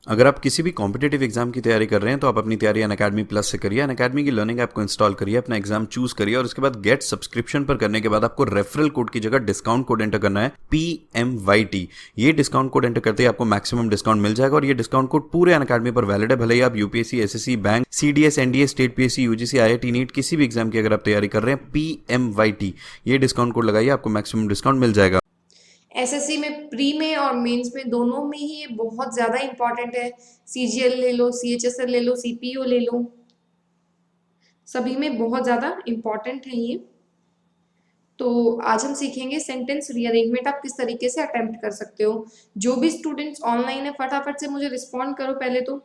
अगर आप किसी भी कॉम्पिटेटिव एग्जाम की तैयारी कर रहे हैं तो आप अपनी तैयारी अनअकैडमी प्लस से करिए। अनअकैडमी की लर्निंग ऐप को इंस्टॉल करिए, अपना एग्जाम चूज करिए और उसके बाद गेट सब्सक्रिप्शन पर करने के बाद आपको रेफरल कोड की जगह डिस्काउंट कोड एंटर करना है PMYT। ये डिस्काउंट कोड एंटर करते ही आपको मैक्सिमम डिस्काउंट मिल जाएगा और ये डिस्काउंट कोड पूरे अनअकैडमी पर वैलिड है। भले ही आप UPSC, SSC, bank, CDS, NDA, state PSC, UGC, IIT, NEET किसी भी एग्जाम की अगर आप तैयारी कर रहे हैं, PMYT ये डिस्काउंट कोड लगाइए, आपको मैक्सिमम डिस्काउंट मिल जाएगा। एसएससी में प्री में और मेंस में दोनों में ही ये बहुत ज़्यादा इंपॉर्टेंट है। सीजीएल ले लो, सीएचएसएल ले लो, सीपीओ ले लो, सभी में बहुत ज़्यादा इंपॉर्टेंट है ये। तो आज हम सीखेंगे सेंटेंस रीअरेंजमेंट आप किस तरीके से अटेम्प्ट कर सकते हो। जो भी स्टूडेंट्स ऑनलाइन है फटाफट से मुझे रिस्पॉन्ड करो पहले तो।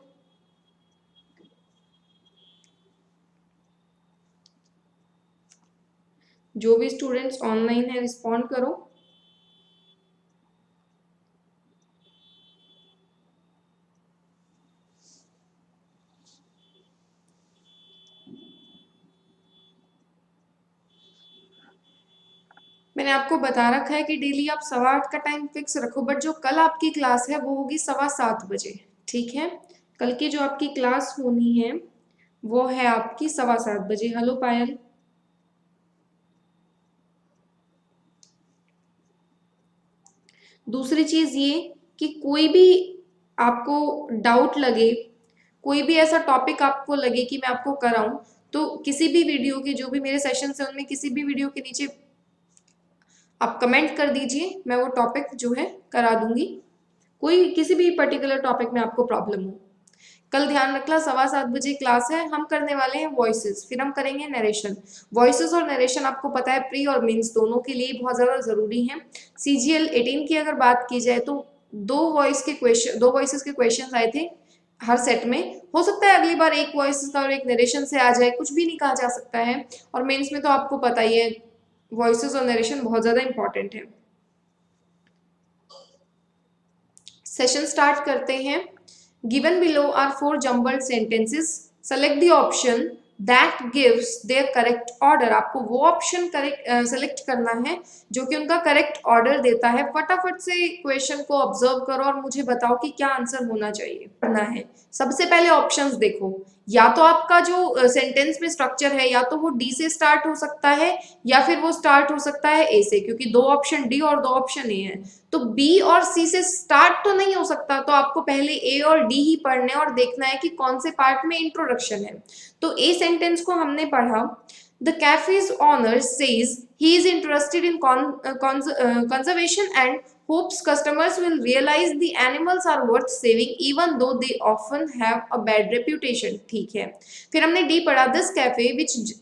जो भी स्टूडेंट्स ऑनलाइन है रिस्पॉन्ड करो। मैंने आपको बता रखा है कि डेली आप 8:15 का टाइम फिक्स रखो, बट जो कल आपकी क्लास है वो होगी 7:15 बजे। ठीक है, कल की जो आपकी क्लास होनी है वो है आपकी 7:15 बजे। हेलो पायल। दूसरी चीज ये कि कोई भी आपको डाउट लगे, कोई भी ऐसा टॉपिक आपको लगे कि मैं आपको कराऊं, तो किसी भी वीडियो के, जो भी मेरे सेशन है उनमें किसी भी वीडियो के नीचे आप कमेंट कर दीजिए, मैं वो टॉपिक जो है करा दूंगी। कोई किसी भी पर्टिकुलर टॉपिक में आपको प्रॉब्लम हो। कल ध्यान रखना 7:15 बजे क्लास है। हम करने वाले हैं वॉइसेस, फिर हम करेंगे नरेशन। वॉइसेस और नरेशन आपको पता है प्री और मेंस दोनों के लिए बहुत ज़्यादा ज़रूरी है। CGL 18 की अगर बात की जाए तो दो वॉइसेस के क्वेश्चन आए थे हर सेट में। हो सकता है अगली बार एक वॉइस का और एक नरेशन से आ जाए, कुछ भी नहीं कहा जा सकता है। और मेंस में तो आपको पता ही है वॉइसेस और नरेशन बहुत ज़्यादा इंपॉर्टेंट है। सेशन स्टार्ट करते हैं। Given below are 4 jumbled sentences, select the option that gives their correct order. आपको वो ऑप्शन करेक्ट सेलेक्ट करना है जो कि उनका करेक्ट ऑर्डर देता है। फटाफट से क्वेश्चन को ऑब्जर्व करो और मुझे बताओ कि क्या आंसर होना चाहिए, करना है। सबसे पहले ऑप्शंस देखो, या तो आपका जो सेंटेंस में स्ट्रक्चर है या तो वो डी से स्टार्ट हो सकता है या फिर वो स्टार्ट हो सकता है ए से, क्योंकि दो ऑप्शन डी और दो ऑप्शन ए है। तो बी और सी से स्टार्ट तो नहीं हो सकता, तो आपको पहले ए और डी ही पढ़ने और देखना है कि कौन से पार्ट में इंट्रोडक्शन है। तो ए सेंटेंस को हमने पढ़ा, the cafe's owner says he is interested in conservation and hopes customers will realize the animals are worth saving even though they often have a bad reputation। ठीक है, फिर हमने डी पढ़ा, this cafe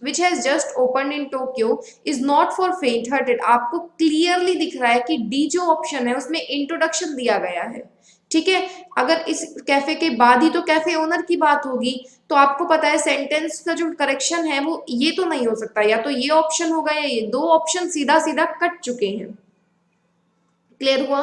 which has just opened in Tokyo is not for faint hearted। आपको clearly दिख रहा है कि डी जो ऑप्शन है उसमें इंट्रोडक्शन दिया गया है। ठीक है, अगर इस कैफे के बाद ही तो कैफे ओनर की बात होगी, तो आपको पता है सेंटेंस का जो करेक्शन है वो ये तो नहीं हो सकता, या तो ये ऑप्शन होगा या ये। दो ऑप्शन सीधा सीधा कट चुके हैं। क्लियर हुआ?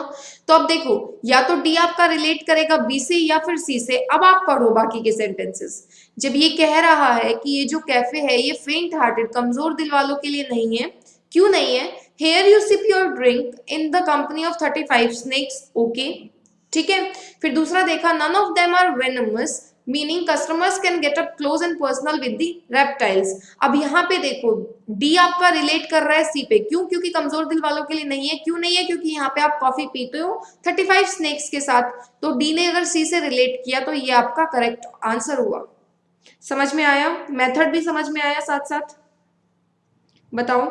तो अब देखो, या तो डी आपका रिलेट करेगा बी से या फिर सी से। अब आप पढ़ो बाकी के सेंटेंसेस। जब ये कह रहा है कि ये जो कैफे है ये फेंट हार्टेड, कमजोर दिल वालों के लिए नहीं है, क्यों नहीं है? Here you sip your drink in the company of 35 snakes. Okay, ठीक है। फिर दूसरा देखा, none of them are venomous, meaning customers can get up close and personal with the reptiles. अब यहाँ पे देखो, डी आपका रिलेट कर रहा है सी पे, क्यों? क्योंकि कमजोर दिल वालों के लिए नहीं है। क्यों नहीं है? क्योंकि यहाँ पे आप कॉफी पीते हो 35 स्नेक्स के साथ। तो डी ने अगर सी से रिलेट किया तो ये आपका करेक्ट आंसर हुआ। समझ में आया? मेथड भी समझ में आया साथ साथ? बताओ।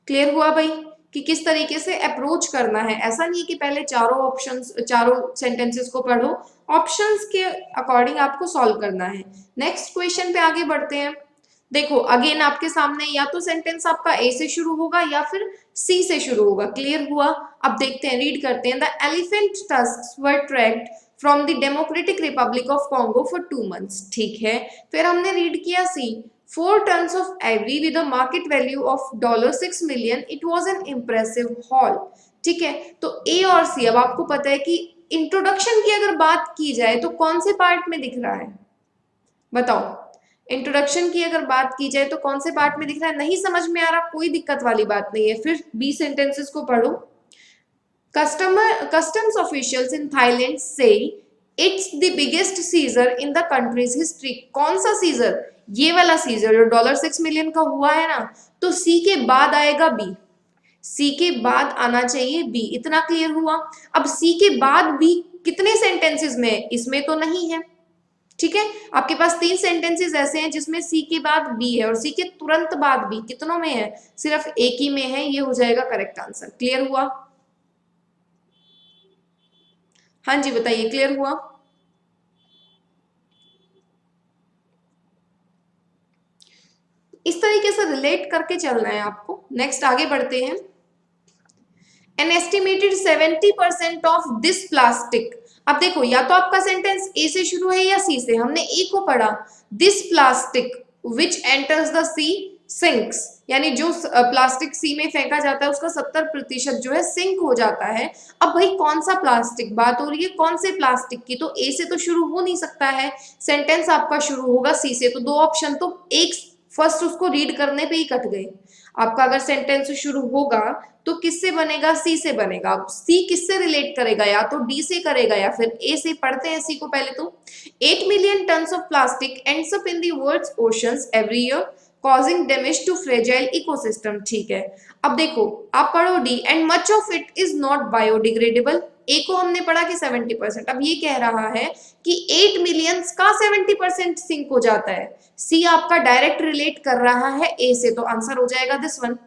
क्लियर हुआ भाई कि किस तरीके से अप्रोच करना है? ऐसा नहीं कि पहले चारों सेंटेंसेस को पढ़ो, ऑप्शंस के अकॉर्डिंग आपको सॉल्व करना है। नेक्स्ट क्वेश्चन पे आगे बढ़ते हैं। देखो अगेन आपके सामने या तो सेंटेंस आपका ए से शुरू होगा या फिर सी से शुरू होगा। क्लियर हुआ? अब देखते हैं, रीड करते हैं। The elephant tusks were tracked from the democratic Republic of Congo for 2 months। ठीक है, फिर हमने रीड किया सी, 4 tons of ivory with a market value of $6 million, it was an impressive haul। ठीक है, तो ए और सी। अब आपको पता है कि इंट्रोडक्शन की अगर बात की जाए तो कौन से पार्ट में दिख रहा है? बताओ। इंट्रोडक्शन की अगर बात की जाए तो कौन से पार्ट में दिख रहा है? नहीं समझ में आ रहा, कोई दिक्कत वाली बात नहीं है, फिर बी सेंटेंसेस को पढ़ो। Customs officials in Thailand say it's the biggest seizure in the country's history. कौन सा सीजर? ये वाला सीजर जो $6 मिलियन का हुआ है ना, तो सी के बाद आएगा बी, सी के बाद आना चाहिए बी, इतना क्लियर हुआ। अब सी के बाद बी कितने सेंटेंसेस में? इसमें तो नहीं है, ठीक है। आपके पास 3 सेंटेंसेस ऐसे हैं जिसमें सी के बाद बी है और सी के तुरंत बाद बी, कितनों में है? सिर्फ एक ही में है, ये हो जाएगा करेक्ट आंसर। क्लियर हुआ? हाँ जी बताइए, क्लियर हुआ? इस तरीके से रिलेट करके चलना है आपको। नेक्स्ट आगे बढ़ते हैं। An estimated 70% of this plastic. अब देखो, या तो आपका सेंटेंस ए से शुरू है या सी से। हमने ए को पढ़ा, this plastic which enters the sea sinks, यानी जो प्लास्टिक सी में फेंका जाता है उसका 70% जो है सिंक हो जाता है। अब भाई कौन सा प्लास्टिक बात हो रही है, कौन से प्लास्टिक की? तो ए से तो शुरू हो नहीं सकता है, सेंटेंस आपका शुरू होगा सी से। तो दो ऑप्शन तो एक फर्स्ट उसको रीड करने पे ही कट गए। आपका अगर सेंटेंस शुरू होगा तो किससे बनेगा? सी से बनेगा। सी किससे रिलेट करेगा? या तो डी से करेगा या फिर ए से। पढ़ते हैं सी को पहले तो। 8 million tons of plastic ends up in the world's oceans every year causing damage to fragile ecosystem. ठीक है, अब देखो आप पढ़ो d, and much of it is not biodegradable. A को हमने पढ़ा कि 70%, अब ये कह रहा है कि 8 मिलियंस का 70% सिंक हो जाता है। सी आपका डायरेक्ट रिलेट कर रहा है ए से, तो आंसर हो जाएगा दिस वन।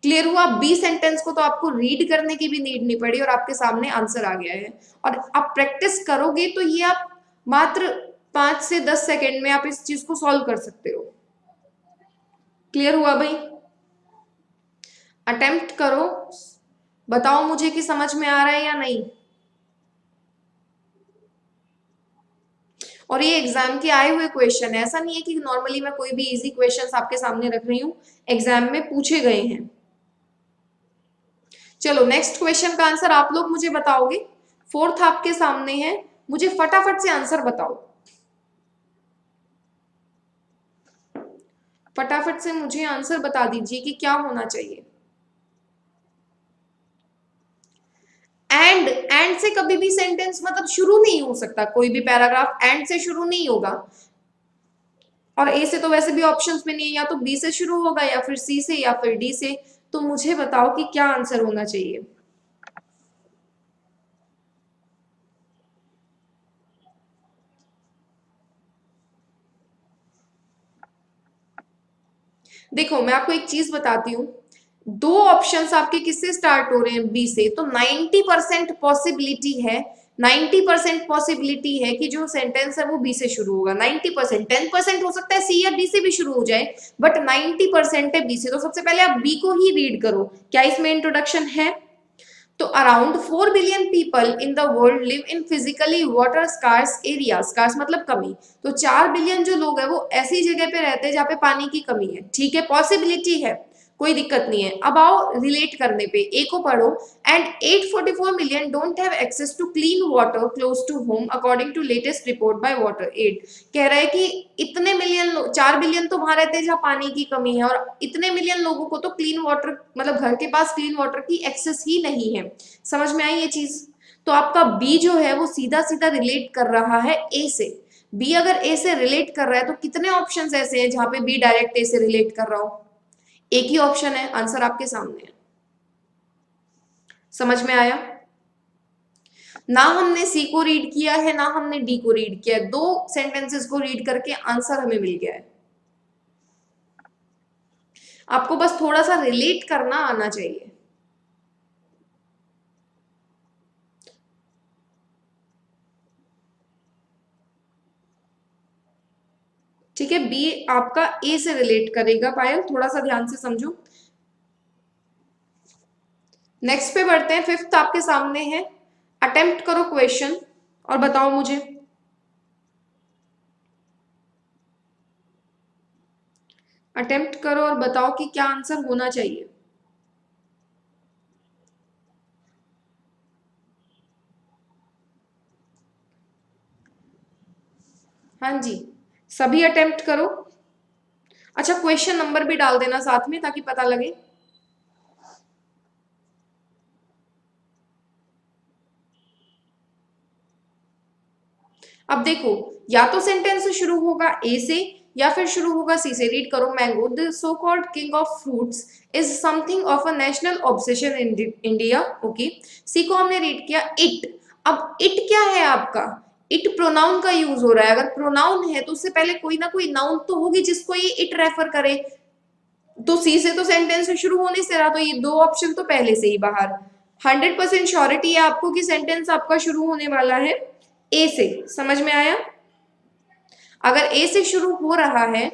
क्लियर हुआ? बी सेंटेंस को तो आपको रीड करने की भी नीड नहीं पड़ी और आपके सामने आंसर आ गया है। और आप प्रैक्टिस करोगे तो ये आप मात्र 5 से 10 सेकेंड में आप इस चीज को सॉल्व कर सकते हो। क्लियर हुआ भाई? अटेम्प्ट करो, बताओ मुझे कि समझ में आ रहा है या नहीं। और ये एग्जाम के आए हुए क्वेश्चन है, ऐसा नहीं है कि नॉर्मली मैं कोई भी इजी क्वेश्चंस आपके सामने रख रही हूँ, एग्जाम में पूछे गए हैं। चलो नेक्स्ट क्वेश्चन का आंसर आप लोग मुझे बताओगे। 4th आपके सामने है, मुझे फटाफट से आंसर बताओ, फटाफट से मुझे आंसर बता दीजिए कि क्या होना चाहिए। एंड से कभी भी सेंटेंस मतलब शुरू नहीं हो सकता, कोई भी पैराग्राफ एंड से शुरू नहीं होगा। और ए से तो वैसे भी ऑप्शंस में नहीं है, या तो बी से शुरू होगा या फिर सी से या फिर डी से। तो मुझे बताओ कि क्या आंसर होना चाहिए। देखो मैं आपको एक चीज बताती हूँ, दो ऑप्शंस आपके किससे स्टार्ट हो रहे हैं? बी से। तो 90% पॉसिबिलिटी है, 90% पॉसिबिलिटी है कि जो सेंटेंस है वो बी से शुरू होगा। 90%, 10% हो सकता है सी या डी से भी शुरू हो जाए, बट 90% है बी से। तो सबसे पहले आप बी को ही रीड करो। क्या इसमें इंट्रोडक्शन है? तो around 4 billion people in the world live in physically water scarce area. Scarce मतलब कमी। तो 4 बिलियन जो लोग हैं वो ऐसी जगह पे रहते हैं जहाँ पे पानी की कमी है। ठीक है, पॉसिबिलिटी है, कोई दिक्कत नहीं है। अब आओ रिलेट करने पे, ए को पढ़ो। And 844 million don't have access to clean water close to home according to latest report by WaterAid. कह रहा है कि इतने मिलियन 4 बिलियन तो वहां रहते हैं जहाँ पानी की कमी है, और इतने मिलियन लोगों को तो क्लीन वाटर मतलब घर के पास क्लीन वाटर की एक्सेस ही नहीं है। समझ में आई ये चीज? तो आपका बी जो है वो सीधा सीधा रिलेट कर रहा है ए से। बी अगर ए से रिलेट कर रहा है तो कितने ऑप्शंस ऐसे हैं जहां पे बी डायरेक्ट ए से रिलेट कर रहा हो? एक ही ऑप्शन है, आंसर आपके सामने है। समझ में आया? ना हमने सी को रीड किया है ना हमने डी को रीड किया है, दो सेंटेंसेस को रीड करके आंसर हमें मिल गया है। आपको बस थोड़ा सा रिलेट करना आना चाहिए। ठीक है, बी आपका ए से रिलेट करेगा। पायल थोड़ा सा ध्यान से समझो। नेक्स्ट पे बढ़ते हैं। 5th आपके सामने है, अटेम्प्ट करो क्वेश्चन और बताओ मुझे। अटेम्प्ट करो और बताओ कि क्या आंसर होना चाहिए। हाँ जी, सभी अटेम्प्ट करो। अच्छा, क्वेश्चन नंबर भी डाल देना साथ में ताकि पता लगे। अब देखो, या तो सेंटेंस शुरू होगा ए से या फिर शुरू होगा सी से। रीड करो, mango the so called king of fruits is something of a national obsession in India. Okay, c को हमने रीड किया इट। अब इट क्या है आपका, इट प्रोनाउन का यूज हो रहा है। अगर प्रोनाउन है तो उससे पहले कोई ना कोई नाउन तो होगी जिसको ये इट रेफर करे। तो सी से तो सेंटेंस शुरू होने से रहा, तो ये दो ऑप्शन तो पहले से ही बाहर। 100% श्योरिटी है आपको कि सेंटेंस आपका शुरू होने वाला है ए से। समझ में आया? अगर ए से शुरू हो रहा है,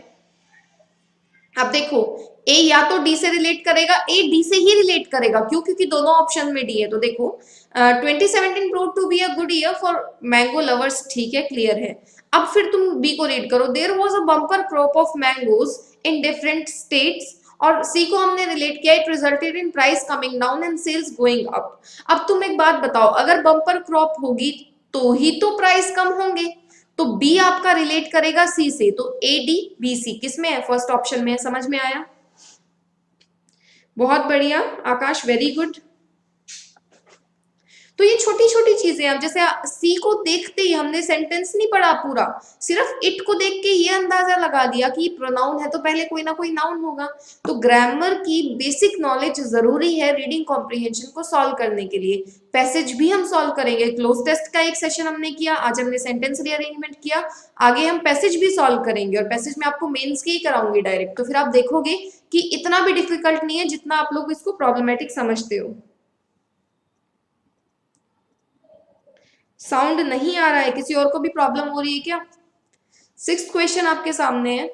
अब देखो, ए या तो डी से रिलेट करेगा, ए डी से ही रिलेट करेगा। क्यों? क्योंकि दोनों ऑप्शन में डी है। तो देखो 2017 prove to be a good year for mango lovers, ठीक है, क्लियर है। अब फिर तुम बी को रीड करो, there was a bumper crop of mangoes in different states. और सी को हमने रिलेट किया, it resulted in price coming down and sales going up. अब तुम एक बात बताओ, अगर बम्पर क्रॉप होगी तो ही तो प्राइस कम होंगे। तो बी आपका रिलेट करेगा सी से, तो ए डी बी सी किस में है? फर्स्ट ऑप्शन में है। समझ में आया? बहुत बढ़िया आकाश, वेरी गुड। तो ये छोटी छोटी चीजें, अब जैसे सी को देखते ही हमने सेंटेंस नहीं पढ़ा पूरा, सिर्फ इट को देख के ये अंदाजा लगा दिया कि प्रोनाउन है तो पहले कोई ना कोई नाउन होगा। तो ग्रामर की बेसिक नॉलेज जरूरी है रीडिंग कॉम्प्रिहेंशन को सॉल्व करने के लिए। पैसेज भी हम सॉल्व करेंगे, क्लोज टेस्ट का एक सेशन हमने किया, आज हमने सेंटेंस रीअरेंजमेंट किया, आगे हम पैसेज भी सॉल्व करेंगे। और पैसेज में आपको मेंस के ही कराऊंगी डायरेक्ट, तो फिर आप देखोगे कि इतना भी डिफिकल्ट नहीं है जितना आप लोग इसको प्रॉब्लमेटिक समझते हो। साउंड नहीं आ रहा है, किसी और को भी प्रॉब्लम हो रही है क्या? 6th क्वेश्चन आपके सामने है।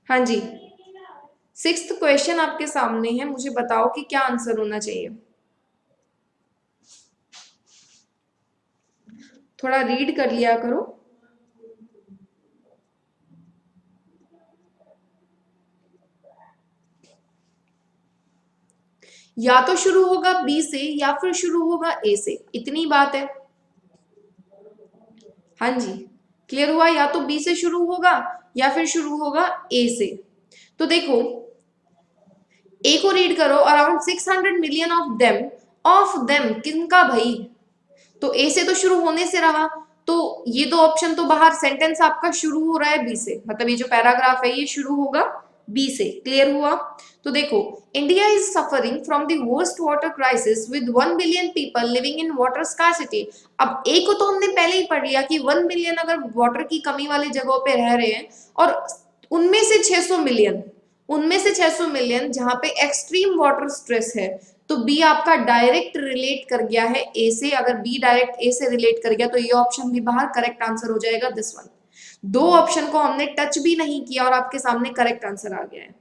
हाँ जी, 6th क्वेश्चन आपके सामने है, मुझे बताओ कि क्या आंसर होना चाहिए। थोड़ा रीड कर लिया करो। या तो शुरू होगा बी से या फिर शुरू होगा ए से, इतनी बात है। हाँ जी, क्लियर हुआ? या तो बी से शुरू होगा या फिर शुरू होगा ए से। तो देखो, ए को रीड करो, अराउंड 600 मिलियन ऑफ देम किनका भाई? तो ए से तो शुरू होने से रहा, तो ये दो ऑप्शन तो बाहर। सेंटेंस आपका शुरू हो रहा है बी से, मतलब ये जो पैराग्राफ है ये शुरू होगा बी से। क्लियर हुआ? तो देखो, India is suffering from the worst water crisis with 1 billion people living in water scarcity. अब ए को तो हमने पहले ही पढ़ लिया कि 1 बिलियन अगर वाटर की कमी वाली जगहों पे रह रहे हैं, और उनमें से 600 मिलियन जहां पे एक्सट्रीम वाटर स्ट्रेस है। तो बी आपका डायरेक्ट रिलेट कर गया है ए से। अगर बी डायरेक्ट ए से रिलेट कर गया तो ये ऑप्शन भी बाहर, करेक्ट आंसर हो जाएगा दिस वन। दो ऑप्शन को हमने टच भी नहीं किया और आपके सामने करेक्ट आंसर आ गया है।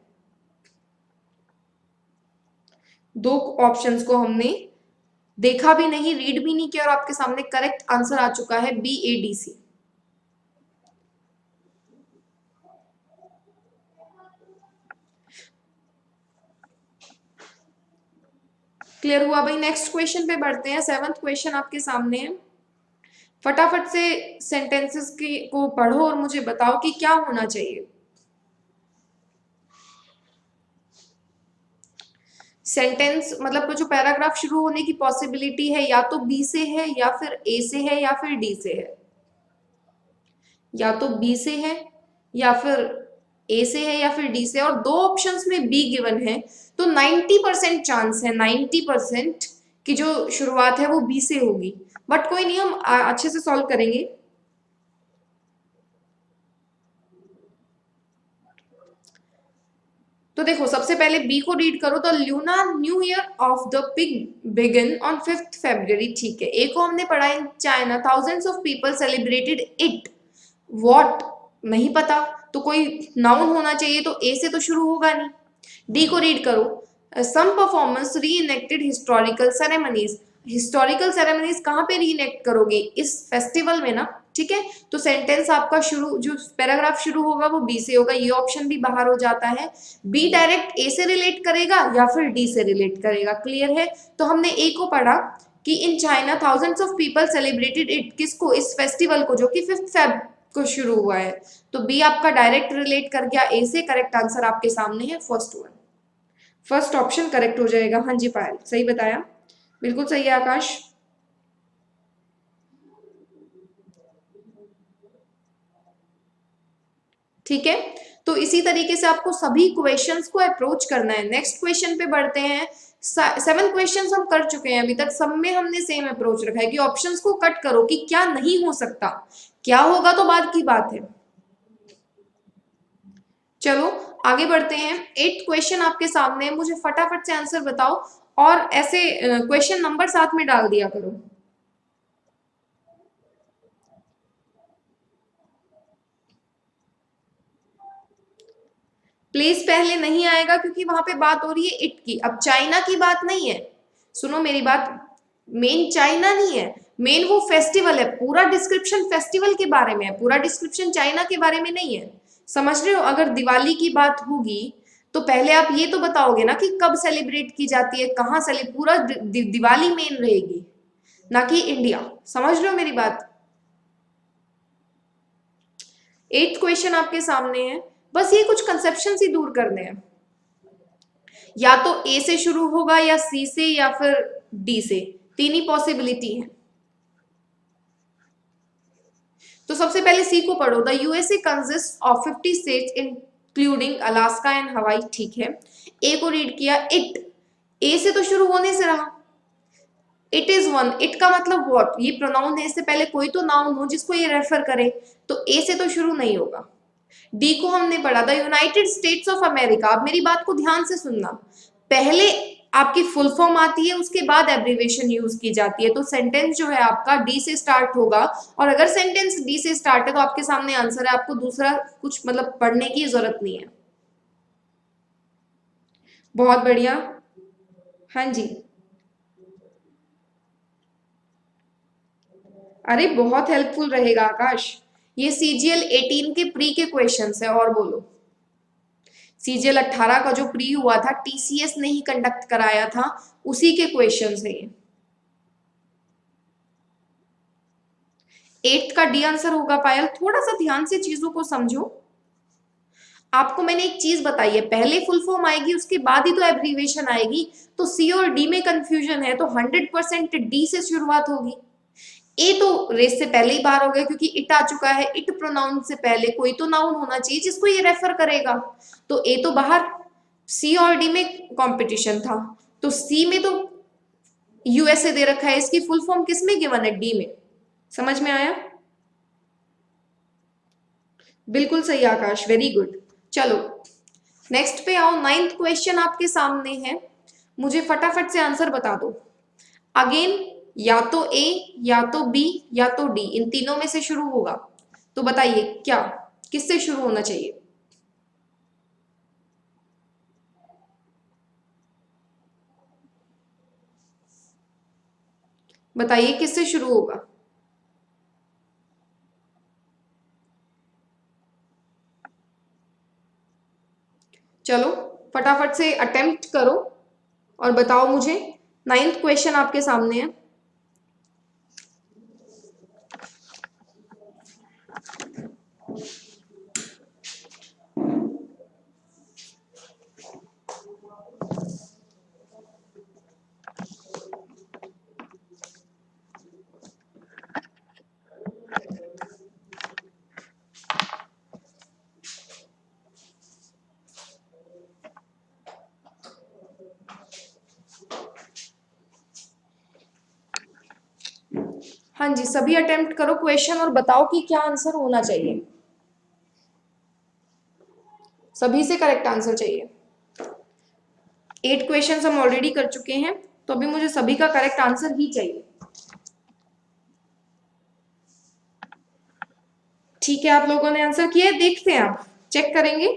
दो ऑप्शंस को हमने देखा भी नहीं, रीड भी नहीं किया और आपके सामने करेक्ट आंसर आ चुका है b a d c. Clear हुआ भाई? नेक्स्ट क्वेश्चन पे बढ़ते हैं। 7th क्वेश्चन आपके सामने है। फटाफट से सेंटेंसेस को पढ़ो और मुझे बताओ कि क्या होना चाहिए। सेंटेंस मतलब जो पैराग्राफ शुरू होने की पॉसिबिलिटी है या तो बी से है या फिर ए से है या फिर डी से है। या तो बी से है या फिर ए से है या फिर डी से, और दो ऑप्शंस में बी गिवन है। तो 90% चांस है, 90% की जो शुरुआत है वो बी से होगी। बट कोई नहीं, हम अच्छे से सॉल्व करेंगे। तो देखो, सबसे पहले बी को रीड करो, तो lunar new year of the pig begin on 5th February, ठीक है। ए को हमने पढ़ा, in China thousands of people celebrated it what, नहीं पता, तो कोई नाउन होना चाहिए, तो ए से तो शुरू होगा नहीं। डी को रीड करो, सम परफॉर्मेंस री enacted historical ceremonies. Historical ceremonies कहाँ पे री इनेक्ट करोगे? इस फेस्टिवल में ना, ठीक है। तो सेंटेंस आपका शुरू, जो पैराग्राफ शुरू होगा वो बी से होगा, ये ऑप्शन भी बाहर हो जाता है। बी डायरेक्ट ए से रिलेट करेगा या फिर डी से रिलेट करेगा, क्लियर है? तो हमने ए को पढ़ा कि इन China thousands of people celebrated it, किसको? इस फेस्टिवल को, जो कि 5th Feb को शुरू हुआ है। तो बी आपका डायरेक्ट रिलेट कर गया ए से, करेक्ट आंसर आपके सामने है first one, first option correct हो जाएगा। हाँ जी पायल, सही बताया, बिल्कुल सही है आकाश। ठीक है, तो इसी तरीके से आपको सभी क्वेश्चंस को अप्रोच करना है। नेक्स्ट क्वेश्चन पे बढ़ते हैं। 7 क्वेश्चंस हम कर चुके हैं अभी तक, सब में हमने सेम अप्रोच रखा है कि ऑप्शंस को कट करो कि क्या नहीं हो सकता, क्या होगा तो बाद की बात है। चलो आगे बढ़ते हैं। 8th क्वेश्चन आपके सामने है, मुझे फटाफट से आंसर बताओ और ऐसे क्वेश्चन नंबर साथ में डाल दिया करो। प्लेस पहले नहीं आएगा क्योंकि वहां पे बात हो रही है इट की। अब चाइना की बात नहीं है, सुनो मेरी बात, मेन चाइना नहीं है, मेन वो फेस्टिवल है। पूरा डिस्क्रिप्शन फेस्टिवल के बारे में है, पूरा डिस्क्रिप्शन चाइना के बारे में नहीं है, समझ रहे हो। अगर दिवाली की बात होगी तो पहले आप ये तो बताओगे ना कि कब सेलिब्रेट की जाती है, कहाँ पूरा दिवाली मेन रहेगी, ना कि इंडिया। समझ रहे हो मेरी बात। 8th क्वेश्चन आपके सामने है, बस ये कुछ कंसेप्शन ही दूर करने हैं। या तो ए से शुरू होगा या सी से या फिर डी से, तीन ही पॉसिबिलिटी है। तो सबसे पहले सी को पढ़ो। The USA consist of 50 states including Alaska and हवाई, ठीक है। ए को रीड किया। इट, ए से तो शुरू होने से रहा। इट इज वन, इट का मतलब व्हाट, ये प्रोनाउन है, इससे पहले कोई तो नाउन हो जिसको ये रेफर करे, तो ए से तो शुरू नहीं होगा। डी को हमने पढ़ा, the United states of America. अब मेरी बात को ध्यान से सुनना, पहले आपकी फुल फॉर्म आती है, उसके बाद एब्रीविएशन यूज की जाती है। तो सेंटेंस जो है आपका डी से स्टार्ट होगा, और अगर सेंटेंस डी से स्टार्ट है तो आपके सामने आंसर है, आपको दूसरा कुछ मतलब पढ़ने की जरूरत नहीं है। बहुत बढ़िया, हाँ जी, अरे बहुत हेल्पफुल रहेगा आकाश। ये सीजीएल 18 के प्री के क्वेश्चंस है। और बोलो, सीजीएल 18 का जो प्री हुआ था, टीसीएस ने ही कंडक्ट कराया था, उसी के क्वेश्चंस है ये। 8th का डी आंसर होगा पायल। थोड़ा सा ध्यान से चीजों को समझो। आपको मैंने एक चीज बताई है, पहले फुल फॉर्म आएगी उसके बाद ही तो एब्रीविएशन आएगी। तो सी और डी में कंफ्यूजन है, तो 100% डी से शुरुआत होगी। ए तो रेस से पहले ही बाहर हो गया क्योंकि इट आ चुका है। इट प्रोनाउन से पहले कोई तो नाउन होना चाहिए जिसको ये रेफर करेगा, तो ए तो बाहर। सी और डी में कंपटीशन था, तो सी में तो यूएसए दे रखा है, इसकी फुल फॉर्म किस में गिवन है, डी में। समझ में आया, बिल्कुल सही आकाश, वेरी गुड। चलो नेक्स्ट पे आओ। 9th क्वेश्चन आपके सामने है, मुझे फटाफट से आंसर बता दो। अगेन या तो ए या तो बी या तो डी, इन तीनों में से शुरू होगा। तो बताइए क्या, किससे शुरू होना चाहिए। बताइए किससे शुरू होगा। चलो फटाफट से अटेम्प्ट करो और बताओ मुझे। 9th क्वेश्चन आपके सामने है। हाँ जी, सभी अटेम्प्ट करो क्वेश्चन और बताओ कि क्या आंसर होना चाहिए। सभी से करेक्ट आंसर चाहिए। 8 क्वेश्चन हम ऑलरेडी कर चुके हैं, तो अभी मुझे सभी का करेक्ट आंसर ही चाहिए। ठीक है, आप लोगों ने आंसर किया है, देखते हैं, आप चेक करेंगे।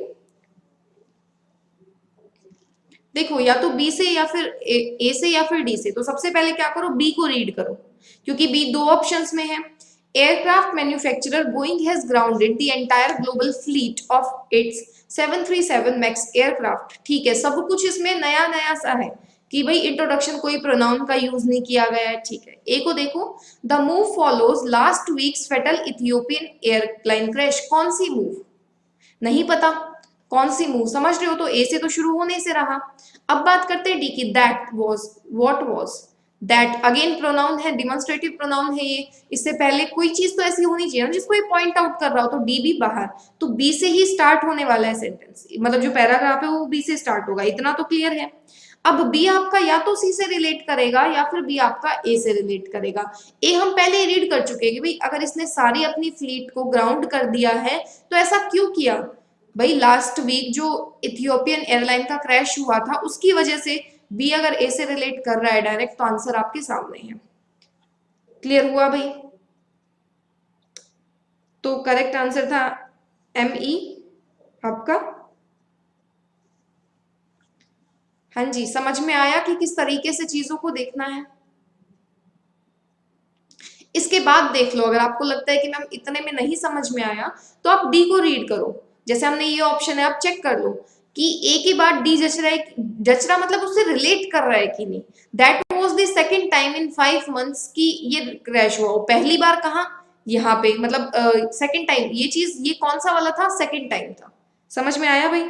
देखो या तो बी से या फिर ए से या फिर डी से, तो सबसे पहले क्या करो, बी को रीड करो, क्योंकि बी दो ऑप्शंस में है। Aircraft manufacturer Boeing has grounded the entire global fleet of its 737 max aircraft. ठीक है, सब कुछ इसमें नया नया सा है कि भाई इंट्रोडक्शन, कोई प्रोनाउन का यूज नहीं किया गया है। ठीक है, ए को देखो, the move follows last week's fatal Ethiopian airline crash. कौन सी मूव, नहीं पता कौन सी मूव, समझ रहे हो, तो ए से तो शुरू होने से रहा। अब बात करते हैं डी की, that was, what was, that again pronoun है, डिमॉन्स्ट्रेटिव प्रोनाउन है ये, इससे पहले कोई चीज तो ऐसी होनी चाहिए ना जिसको ये पॉइंट आउट कर रहा हो, तो डी भी बाहर, तो बी से ही स्टार्ट होने वाला है सेंटेंस, मतलब जो पैराग्राफ है वो बी से स्टार्ट होगा, इतना तो क्लियर है। अब बी आपका या तो सी से रिलेट करेगा या फिर बी आपका ए से रिलेट करेगा। ए हम पहले रीड कर चुके हैं कि भाई अगर इसने सारी अपनी फ्लीट को ग्राउंड कर दिया है तो ऐसा क्यों किया, भाई लास्ट वीक जो इथियोपियन एयरलाइन का क्रैश हुआ था उसकी वजह से। बी अगर ए से रिलेट कर रहा है डायरेक्ट तो आंसर आपके सामने है। क्लियर हुआ भाई? तो करेक्ट आंसर था एम ई आपका। हाँ जी, समझ में आया कि किस तरीके से चीजों को देखना है। इसके बाद देख लो, अगर आपको लगता है कि मैम इतने में नहीं समझ में आया तो आप डी को रीड करो। जैसे हमने ये ऑप्शन है, आप चेक कर लो कि ए के बाद डी जच रहा है, जच रहा मतलब उससे रिलेट कर रहा है कि नहीं। That was the second time in 5 months की ये क्रैश हुआ। पहली बार कहाँ, यहाँ पे, मतलब सेकंड टाइम ये चीज, ये कौन सा वाला था, सेकंड टाइम था। समझ में आया भाई?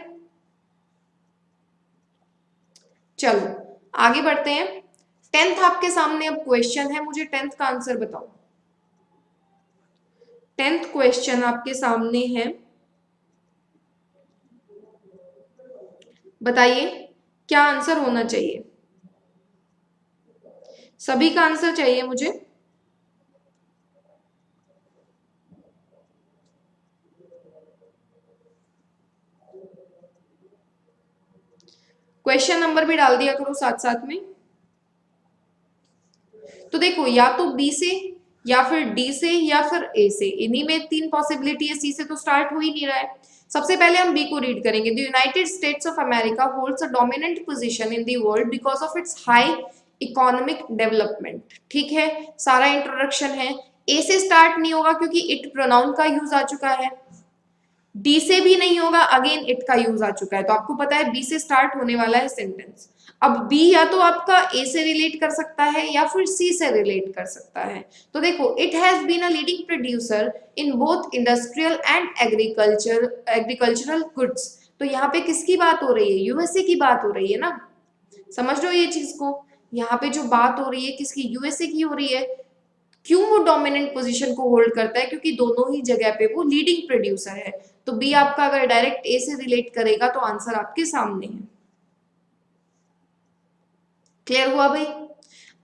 चलो आगे बढ़ते हैं। 10th आपके सामने अब क्वेश्चन है, मुझे 10th का आंसर बताओ। 10th क्वेश्चन आपके सामने है, बताइए क्या आंसर होना चाहिए। सभी का आंसर चाहिए मुझे। क्वेश्चन नंबर भी डाल दिया करो साथ साथ में। तो देखो, या तो बी से या फिर डी से या फिर ए से, इन्हीं में 3 पॉसिबिलिटी है। सी से तो स्टार्ट हो ही नहीं रहा है। सबसे पहले हम बी को रीड करेंगे। The United states of America holds a dominant position in the world because of its high economic development. ठीक है, सारा इंट्रोडक्शन है। ए से स्टार्ट नहीं होगा क्योंकि इट प्रोनाउन का यूज आ चुका है। डी से भी नहीं होगा, अगेन इट का यूज आ चुका है। तो आपको पता है बी से स्टार्ट होने वाला है सेंटेंस। अब बी या तो आपका ए से रिलेट कर सकता है या फिर सी से रिलेट कर सकता है। तो देखो, it has been a leading producer in both industrial and agricultural goods. तो यहाँ पे किसकी बात हो रही है, यूएसए की बात हो रही है ना। समझ लो ये चीज को, यहाँ पे जो बात हो रही है किसकी, यूएसए की हो रही है। क्यों वो डोमिनेंट पोजीशन को होल्ड करता है, क्योंकि दोनों ही जगह पे वो लीडिंग प्रोड्यूसर है। तो बी आपका अगर डायरेक्ट ए से रिलेट करेगा तो आंसर आपके सामने है। क्लियर हुआ भाई?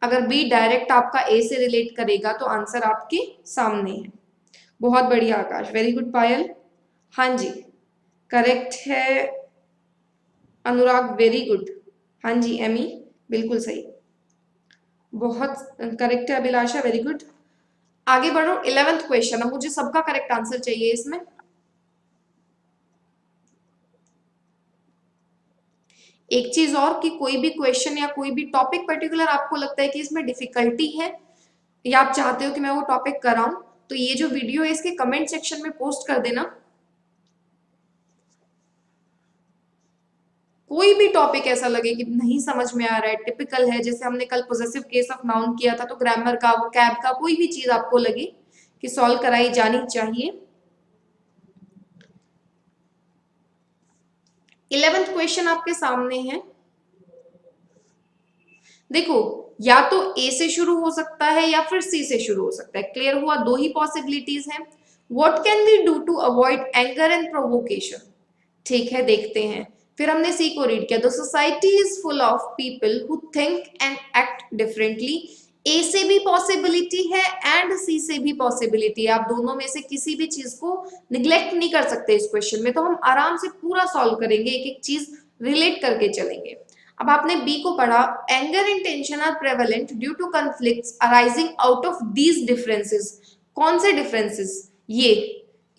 अगर बी डायरेक्ट आपका ए से रिलेट करेगा तो आंसर आपके सामने है। बहुत बढ़िया आकाश, वेरी गुड पायल। हाँ जी करेक्ट है अनुराग, वेरी गुड। हाँ जी एमी बिल्कुल सही, बहुत करेक्ट है अभिलाषा, वेरी गुड। आगे बढ़ो, 11th क्वेश्चन। अब मुझे सबका करेक्ट आंसर चाहिए इसमें। एक चीज और कि कोई भी क्वेश्चन या कोई भी टॉपिक पर्टिकुलर आपको लगता है कि इसमें डिफिकल्टी है या आप चाहते हो कि मैं वो टॉपिक कराऊं, तो ये जो वीडियो है इसके कमेंट सेक्शन में पोस्ट कर देना। कोई भी टॉपिक ऐसा लगे कि नहीं समझ में आ रहा है, टिपिकल है, जैसे हमने कल पोजेसिव केस ऑफ नाउन किया था, तो ग्रामर का, वो कैब का, कोई भी चीज आपको लगे कि सॉल्व कराई जानी चाहिए। 11th क्वेश्चन आपके सामने है। देखो, या तो ए से शुरू हो सकता है या फिर सी से शुरू हो सकता है। क्लियर हुआ? दो ही पॉसिबिलिटीज हैं। What can we do to avoid anger and provocation? ठीक है, देखते हैं। फिर हमने सी को रीड किया। The society is full of people who think and act differently. ए से भी पॉसिबिलिटी है एंड सी से भी पॉसिबिलिटी है। आप दोनों में से किसी भी चीज को निग्लेक्ट नहीं कर सकते इस क्वेश्चन में। तो हम आराम से पूरा सॉल्व करेंगे, एक एक चीज रिलेट करके चलेंगे। अब आपने बी को पढ़ा, anger and tension are prevalent due to conflicts arising out of these differences. कौन से डिफरेंसेस? ये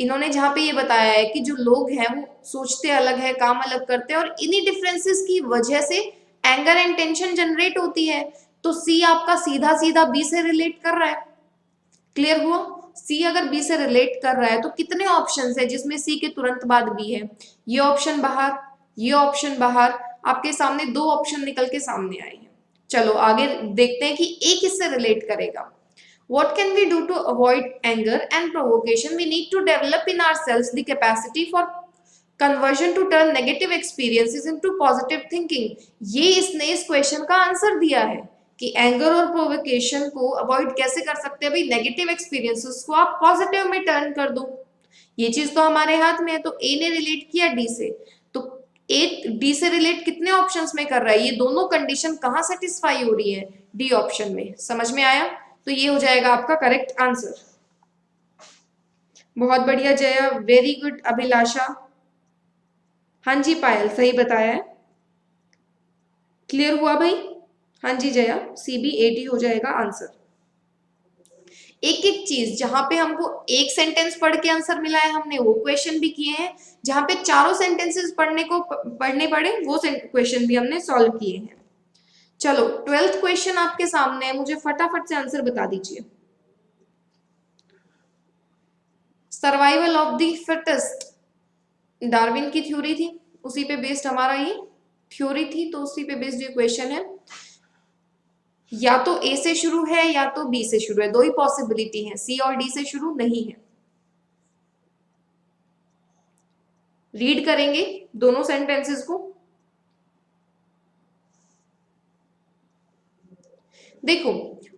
इन्होंने जहां पे ये बताया है कि जो लोग हैं वो सोचते अलग है, काम अलग करते हैं, और इन्हीं डिफरेंसेस की वजह से एंगर एंड टेंशन जनरेट होती है। तो सी आपका सीधा सीधा बी से रिलेट कर रहा है। क्लियर हुआ? सी अगर बी से रिलेट कर रहा है तो कितने ऑप्शंस है जिसमें सी के तुरंत बाद बी है? ये ऑप्शन बाहर, ये ऑप्शन बाहर, आपके सामने दो ऑप्शन निकल के सामने आए हैं। चलो आगे देखते हैं कि ए किससे रिलेट करेगा। What can we do to avoid anger and provocation? We need to develop in ourselves the capacity for conversion to turn negative experiences into positive thinking. ये इसने इस क्वेश्चन का आंसर दिया है। कि एंगर और प्रोवोकेशन को अवॉइड कैसे कर सकते हैं भाई, नेगेटिव एक्सपीरियंसेस को आप पॉजिटिव में टर्न कर दो। ये चीज तो हमारे हाथ में है। तो ए ने रिलेट किया डी से, तो ए डी से रिलेट कितने ऑप्शंस में कर रहा है, ये दोनों कंडीशन कहाँ सेटिस्फाई हो रही है, डी ऑप्शन में। समझ में आया? तो ये हो जाएगा आपका करेक्ट आंसर। बहुत बढ़िया जया, वेरी गुड अभिलाषा। हाँ जी पायल, सही बताया है। क्लियर हुआ भाई? हाँ जी Jaya, c b a d हो जाएगा आंसर। एक एक चीज, जहां पे हमको एक सेंटेंस पढ़ के आंसर मिला है हमने वो क्वेश्चन भी किए हैं, जहां पे चारों सेंटेंसेस पढ़ने पड़े वो क्वेश्चन भी हमने सॉल्व किए हैं। चलो 12th क्वेश्चन आपके सामने है, मुझे फटाफट से आंसर बता दीजिए। Survival of the fittest Darwin की थ्योरी थी, उसी पे बेस्ड हमारा ये थ्योरी थी, तो उसी पे बेस्ड ये क्वेश्चन है। या तो ए से शुरू है या तो बी से शुरू है, दो ही पॉसिबिलिटी है, सी और डी से शुरू नहीं है। रीड करेंगे दोनों सेंटेंसेस को। देखो,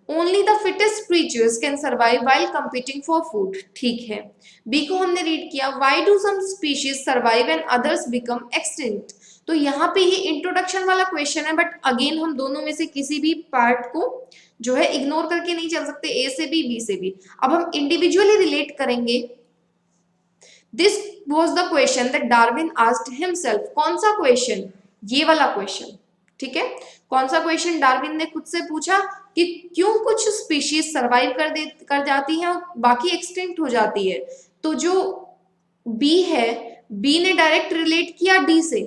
only the fittest creatures can survive while competing for food, ठीक है। बी को हमने रीड किया, why do some species survive and others become extinct. तो यहाँ पे ये इंट्रोडक्शन वाला क्वेश्चन है, बट अगेन हम दोनों में से किसी भी पार्ट को जो है इग्नोर करके नहीं चल सकते, ए से बी से बी। अब हम इंडिविजुअली रिलेट करेंगे। This was the question that Darwin asked himself. कौन सा क्वेश्चन? ये वाला क्वेश्चन, ठीक है। कौन सा क्वेश्चन डार्विन ने खुद से पूछा कि क्यों कुछ स्पीशीज सर्वाइव कर जाती हैं और बाकी एक्सटिंक्ट हो जाती है। तो जो बी है, बी ने डायरेक्ट रिलेट किया डी से,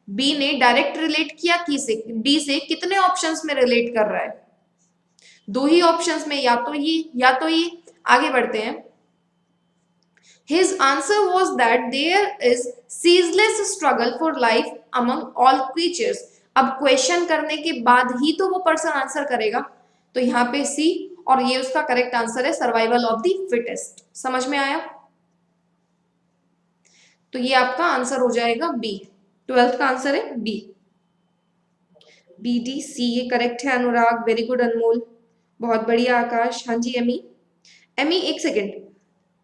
बी ने डायरेक्ट रिलेट किया की से, डी से। कितने ऑप्शंस में रिलेट कर रहा है? दो ही ऑप्शंस में, या तो ये या तो ये। आगे बढ़ते हैं। His answer was that there is ceaseless struggle for life among all creatures. अब क्वेश्चन करने के बाद ही तो वो पर्सन आंसर करेगा, तो यहाँ पे सी, और ये उसका करेक्ट आंसर है, सर्वाइवल ऑफ द फिटेस्ट। समझ में आया? तो ये आपका आंसर हो जाएगा बी। 12th का आंसर है बी, बी डी सी, ये करेक्ट है। अनुराग, वेरी गुड। अनमोल, बहुत बढ़िया। आकाश, हाँ जी। एमी, एमी एक second,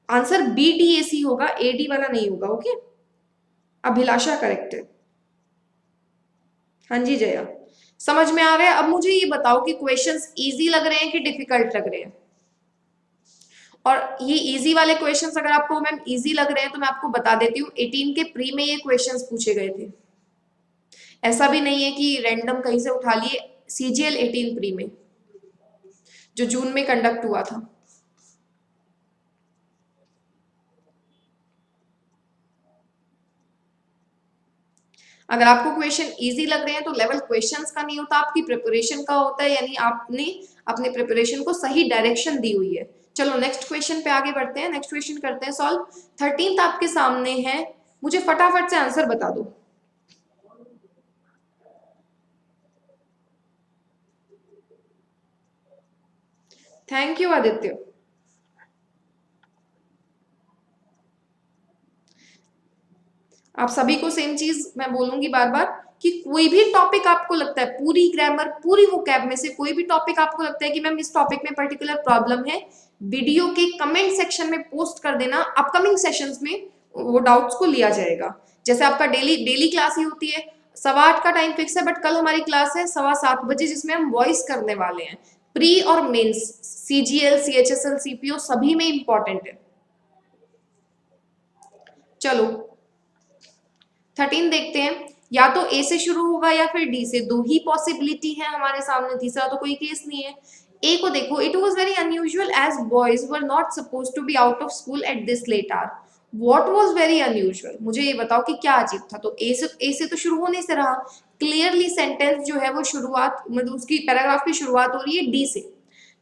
answer b d a c होगा, ए डी वाला नहीं होगा, ओके। अभिलाषा करेक्ट है। हाँ जी जया, समझ में आ रहा है? अब मुझे ये बताओ कि क्वेश्चंस इजी लग रहे हैं कि डिफिकल्ट लग रहे हैं? और ये इजी वाले क्वेश्चंस अगर आपको मैम इजी लग रहे हैं तो मैं आपको बता देती हूँ, 18 के प्री में ये क्वेश्चंस पूछे गए थे। ऐसा भी नहीं है कि रैंडम कहीं से उठा लिए, सीजीएल 18 प्री में जो जून में कंडक्ट हुआ था। अगर आपको क्वेश्चन इजी लग रहे हैं तो लेवल क्वेश्चंस का नहीं होता, आपकी प्रिपरेशन का होता है, यानी आपने अपने प्रिपरेशन को सही डायरेक्शन दी हुई है। चलो नेक्स्ट क्वेश्चन पे आगे बढ़ते हैं, नेक्स्ट क्वेश्चन करते हैं सॉल्व। 13th आपके सामने है, मुझे फटाफट से आंसर बता दो। Thank you Aditya. आप सभी को सेम चीज मैं बोलूंगी बार बार कि कोई भी टॉपिक आपको लगता है, पूरी ग्रामर पूरी वो कैब में से कोई भी टॉपिक आपको लगता है कि मैम इस टॉपिक में पर्टिकुलर प्रॉब्लम है, वीडियो के कमेंट सेक्शन में पोस्ट कर देना। अपकमिंग सेशंस में वो डाउट्स को लिया जाएगा। जैसे आपका डेली क्लास ही होती है, 8:15 का टाइम फिक्स है, बट कल हमारी क्लास है 7:15 बजे, जिसमें हम वॉइस करने वाले हैं। प्री और मेंस, सीजीएल, सीएचएसएल, सीपीओ सभी में इंपॉर्टेंट है। चलो 13 देखते हैं। या तो ए से शुरू होगा या फिर डी से, दो ही पॉसिबिलिटी है हमारे सामने, तीसरा तो कोई केस नहीं है। ए को देखो, it was very unusual as boys were not suppose to be out of school at this late hour. What was very unusual, मुझे ये बताओ कि क्या अजीब था। तो ए से तो शुरू होने से रहा, क्लियरली सेंटेंस जो है वो शुरुआत, मतलब उसकी पैराग्राफ की शुरुआत हो रही है डी से।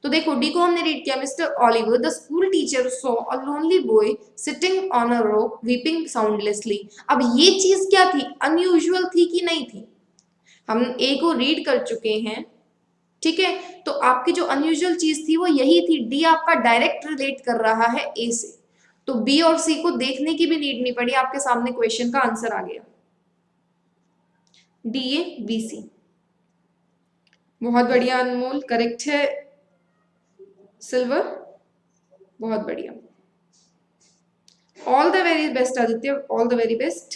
तो देखो डी को हमने रीड किया, mister Oliver the school teacher saw a lonely boy sitting on a rock weeping soundlessly. अब ये चीज क्या थी, अनयूजुअल थी कि नहीं थी? हम ए को रीड कर चुके हैं, ठीक है। तो आपकी जो अनयूजुअल चीज थी वो यही थी। डी आपका डायरेक्ट रिलेट कर रहा है ए से, तो बी और सी को देखने की भी नीड नहीं पड़ी, आपके सामने क्वेश्चन का आंसर आ गया, डी ए बी सी। बहुत बढ़िया अनमोल, करेक्ट है। सिल्वर, बहुत बढ़िया। All the very best Aditya, all the very best.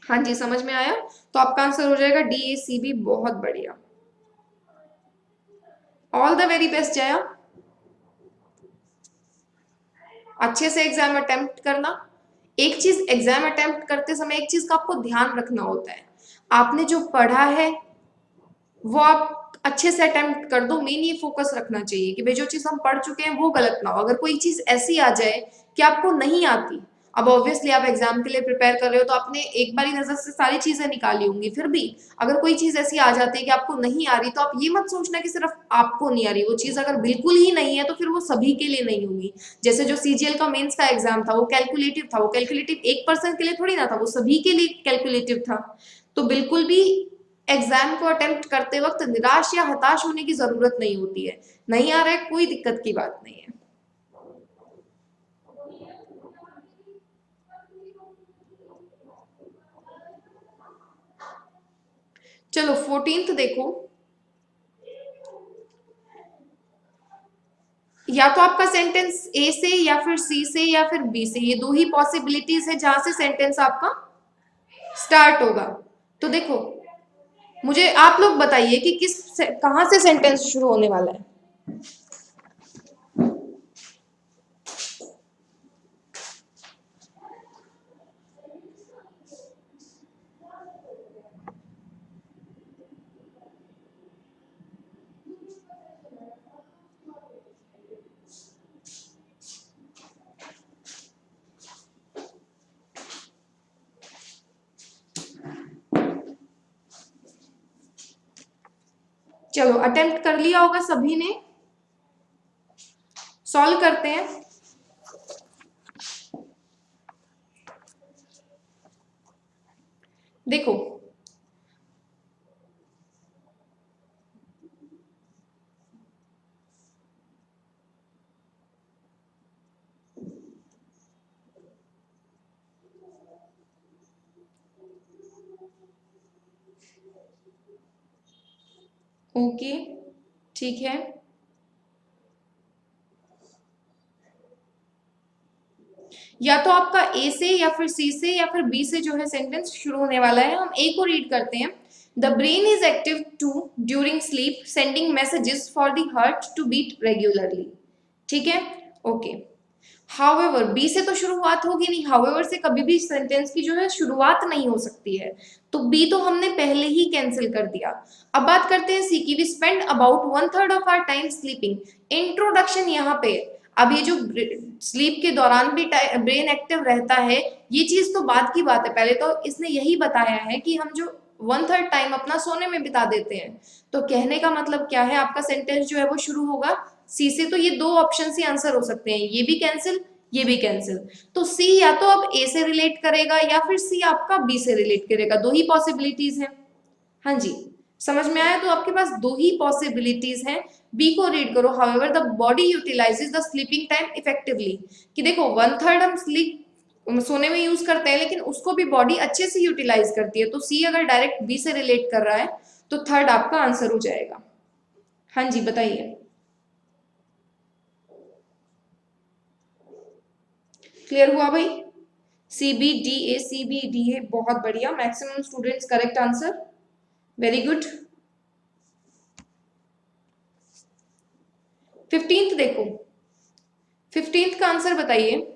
हाँ जी, समझ में आया। तो आपका आंसर हो जाएगा DACB, बहुत बढ़िया। All the very best Jaya, अच्छे से एग्जाम अटेम्प्ट करना। एक चीज एग्जाम अटेम्प्ट करते समय एक चीज का आपको ध्यान रखना होता है, आपने जो पढ़ा है वो आप अच्छे से अटेम्प्ट कर दो। मेन ये फोकस रखना चाहिए कि भाई जो चीज हम पढ़ चुके हैं वो गलत ना हो। अगर कोई चीज ऐसी आ जाए कि आपको नहीं आती, अब ऑब्वियसली आप एग्जाम के लिए प्रिपेयर कर रहे हो तो आपने एक बारी नजर से सारी चीजें निकाली होंगी, फिर भी अगर कोई चीज ऐसी आ जाती है कि आपको नहीं आ रही, तो आप ये मत सोचना कि सिर्फ आपको नहीं आ रही। वो चीज अगर बिल्कुल ही नहीं है तो फिर वो सभी के लिए नहीं होगी। जैसे जो CGL का मेंस का एग्जाम था वो कैलकुलेटिव था, वो कैलकुलेटिव एक पर्सन के लिए थोड़ी ना था, वो सभी के लिए कैलकुलेटिव था। तो बिल्कुल भी एग्जाम को अटेम्प्ट करते वक्त निराश या हताश होने की जरूरत नहीं होती है। नहीं आ रहा है, कोई दिक्कत की बात नहीं है। चलो 14th देखो। या तो आपका सेंटेंस ए से या फिर सी से या फिर बी से, ये दो ही पॉसिबिलिटीज है जहां से सेंटेंस आपका स्टार्ट होगा। तो देखो, मुझे आप लोग बताइए कि कहां से सेंटेंस शुरू होने वाला है। चलो अटेम्प्ट कर लिया होगा सभी ने, सॉल्व करते हैं। देखो, ओके, ठीक है। या तो आपका ए से या फिर सी से या फिर बी से जो है सेंटेंस शुरू होने वाला है। हम ए को रीड करते हैं। The brain is active too during sleep, sending messages for the heart to beat regularly. ठीक है, ओके। हाउएवर, बी से तो शुरुआत होगी नहीं, हाउएवर से कभी भी सेंटेंस की जो है शुरुआत नहीं हो सकती है, तो बी तो हमने पहले ही कैंसिल कर दिया। अब बात करते हैं सी की। We spend about 1/3 of our time sleeping. Introduction यहाँ पे, अब ये जो स्लीप के दौरान भी ब्रेन एक्टिव रहता है, ये चीज तो बात की बात है। पहले तो इसने यही बताया है कि हम जो 1/3 टाइम अपना सोने में बिता देते हैं। तो कहने का मतलब क्या है, आपका सेंटेंस जो है वो शुरू होगा सी से। तो ये दो ऑप्शन से आंसर हो सकते हैं, ये भी कैंसिल, ये भी कैंसिल। तो सी या तो अब ए से रिलेट करेगा या फिर सी आपका बी से रिलेट करेगा, दो ही पॉसिबिलिटीज हैं। हाँ जी, समझ में आया। तो आपके पास दो ही पॉसिबिलिटीज हैं। बी को रीड करो। However the body utilises the sleeping time effectively, कि देखो 1/3 हम स्लीप सोने में यूज करते हैं, लेकिन उसको भी बॉडी अच्छे से यूटिलाइज करती है। तो सी अगर डायरेक्ट बी से रिलेट कर रहा है तो थर्ड आपका आंसर हो जाएगा। हाँ जी, बताइए। क्लियर हुआ भाई? CBDA बहुत बढ़िया, maximum students correct answer, very good. 15th देखो, 15th का आंसर बताइए।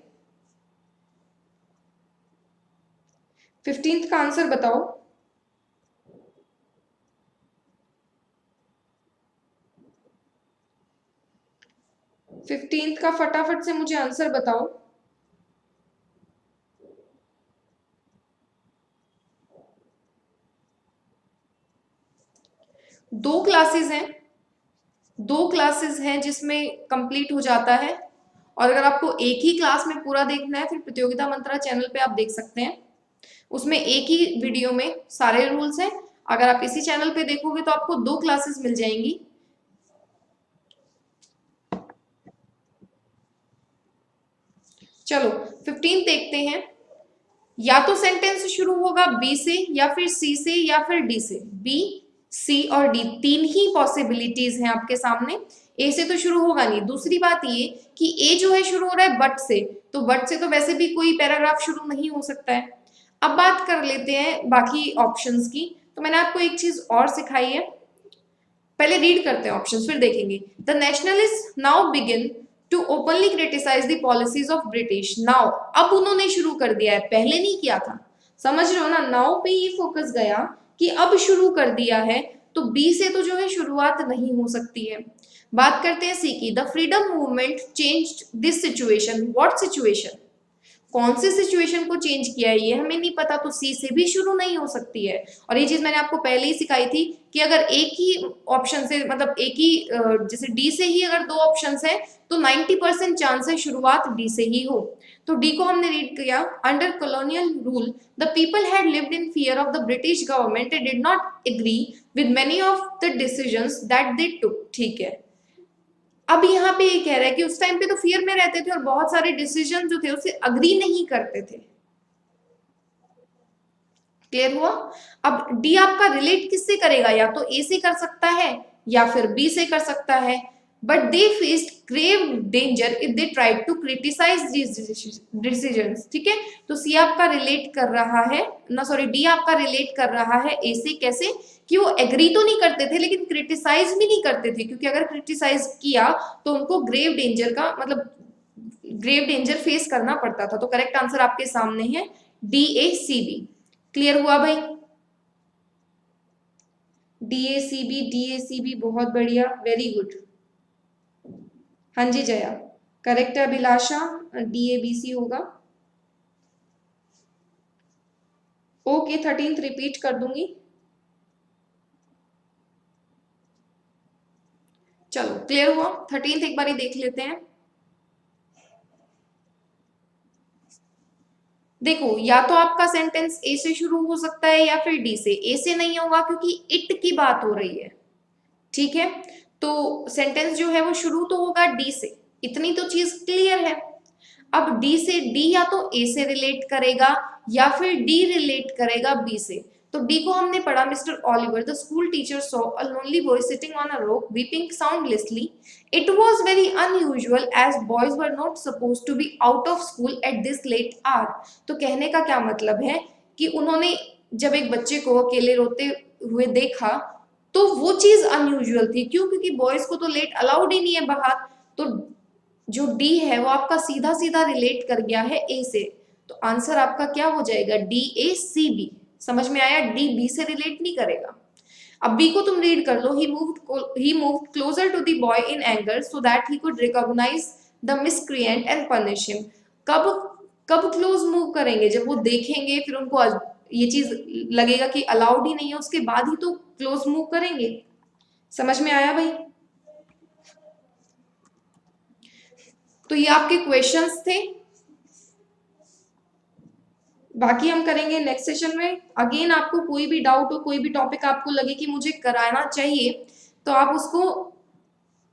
15th का आंसर बताओ। 15th का फटाफट से मुझे आंसर बताओ। दो क्लासेस हैं, दो क्लासेस हैं जिसमें कंप्लीट हो जाता है। और अगर आपको एक ही क्लास में पूरा देखना है, फिर प्रतियोगिता मंत्रा चैनल पे आप देख सकते हैं। उसमें एक ही वीडियो में सारे रूल्स हैं। अगर आप इसी चैनल पे देखोगे तो आपको दो क्लासेस मिल जाएंगी। चलो 15 देखते हैं। या तो सेंटेंस शुरू होगा बी से या फिर सी से या फिर डी से। बी, सी और डी तीन ही पॉसिबिलिटीज हैं आपके सामने। ए से तो शुरू होगा नहीं। दूसरी बात ये कि ए जो है शुरू हो रहा है बट से, तो बट से तो वैसे भी कोई पैराग्राफ शुरू नहीं हो सकता है। अब बात कर लेते हैं बाकी ऑप्शंस की। तो मैंने आपको एक चीज और सिखाई है, पहले रीड करते हैं ऑप्शंस फिर देखेंगे। The nationalist now begin to openly criticise the policies of British. Now, अब उन्होंने शुरू कर दिया है, पहले नहीं किया था। समझ रहे हो ना, नाउ पे ही फोकस गया कि अब शुरू कर दिया है, तो बी से तो जो है शुरुआत नहीं हो सकती है। बात करते हैं सी की। The freedom movement changed this situation. What situation, कौन सी सिचुएशन को चेंज किया है ये हमें नहीं पता, तो सी से भी शुरू नहीं हो सकती है। और ये चीज मैंने आपको पहले ही सिखाई थी कि अगर एक ही ऑप्शन से, मतलब एक ही जैसे डी से ही अगर दो ऑप्शंस हैं तो 90% चांस है शुरुआत डी से ही हो। तो डी को हमने रीड किया। Under colonial rule the people had lived in fear of the British government and did not agree with many of the decisions that they took. ठीक है, अब यहाँ पे ये कह रहा है कि उस टाइम पे तो फियर में रहते थे और बहुत सारे डिसीजन जो थे उससे अग्री नहीं करते थे। क्लियर हुआ। अब डी आपका रिलेट किससे करेगा, या तो ए से कर सकता है या फिर बी से कर सकता है। But they faced grave danger if they tried to criticise these decisions. ठीक है, तो सी आपका रिलेट कर रहा है ना, सॉरी डी आपका रिलेट कर रहा है ए से। कैसे कि वो एग्री तो नहीं करते थे लेकिन क्रिटिसाइज भी नहीं करते थे, क्योंकि अगर क्रिटिसाइज किया तो उनको ग्रेव डेंजर का मतलब ग्रेव डेंजर फेस करना पड़ता था। तो करेक्ट आंसर आपके सामने है d a c b. Clear हुआ भाई, डी ए सी बी, बहुत बढ़िया, वेरी गुड। हाँ जी जया, करेक्ट है अभिलाषा, डी ए बी सी होगा। ओके, 13th रिपीट कर दूंगी। चलो क्लियर हुआ, 13th एक बार देख लेते हैं। देखो, या तो आपका सेंटेंस ए से शुरू हो सकता है या फिर डी से। ए से नहीं होगा क्योंकि इट की बात हो रही है। ठीक है, तो सेंटेंस जो है वो शुरू तो होगा डी से, इतनी तो चीज क्लियर है। अब डी से डी या तो ए से रिलेट करेगा या फिर डी रिलेट करेगा बी से। तो डी को हमने पढ़ा, mister Oliver the school teacher saw a lonely boy sitting on a rock weeping soundlessly. It was very unusual as boys were not supposed to be out of school at this late hour. तो कहने का क्या मतलब है कि उन्होंने जब एक बच्चे को अकेले रोते हुए देखा तो वो चीज अनयूजुअल थी। क्यों? क्योंकि बॉयज को तो लेट अलाउड ही नहीं है बाहर। तो जो डी है वो आपका सीधा सीधा रिलेट कर गया है ए से। तो आंसर आपका क्या हो जाएगा, डी ए सी बी। समझ में आया, डी बी से रिलेट नहीं करेगा। अब बी को तुम रीड कर लो। He moved closer to the boy in anger so that he could recognise the miscreant and punish him. कब कब क्लोज मूव करेंगे, जब वो देखेंगे, फिर उनको ये चीज लगेगा कि अलाउड ही नहीं है, उसके बाद ही तो क्लोज मूव करेंगे। समझ में आया भाई? तो ये आपके क्वेश्चंस थे, बाकी हम करेंगे नेक्स्ट सेशन में। अगेन आपको कोई भी डाउट हो, कोई भी टॉपिक आपको लगे कि मुझे कराना चाहिए, तो आप उसको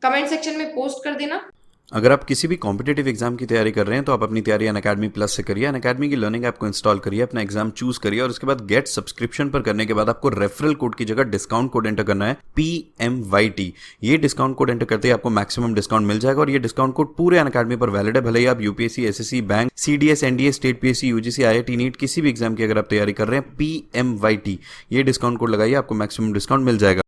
कमेंट सेक्शन में पोस्ट कर देना। अगर आप किसी भी कॉम्पिटेटिव एग्जाम की तैयारी कर रहे हैं तो आप अपनी तैयारी अनअकैडमी प्लस से करिए। अनअकैडमी की लर्निंग ऐप को इंस्टॉल करिए, अपना एग्जाम चूज करिए और उसके बाद गेट सब्सक्रिप्शन पर करने के बाद आपको रेफरल कोड की जगह डिस्काउंट कोड एंटर करना है PMYT। ये डिस्काउंट कोड एंटर करते ही आपको मैक्सिमम डिस्काउंट मिल जाएगा और ये डिस्काउंट कोड पूरे अनअकैडमी पर वैलिड है। भले ही आप UPSC, SSC, bank, CDS, NDA, state PSC, UGC, IIT, NEET किसी भी एग्जाम की अगर आप तैयारी कर रहे हैं, PMYT ये डिस्काउंट कोड लगाइए, आपको मैक्सिमम डिस्काउंट मिल जाएगा।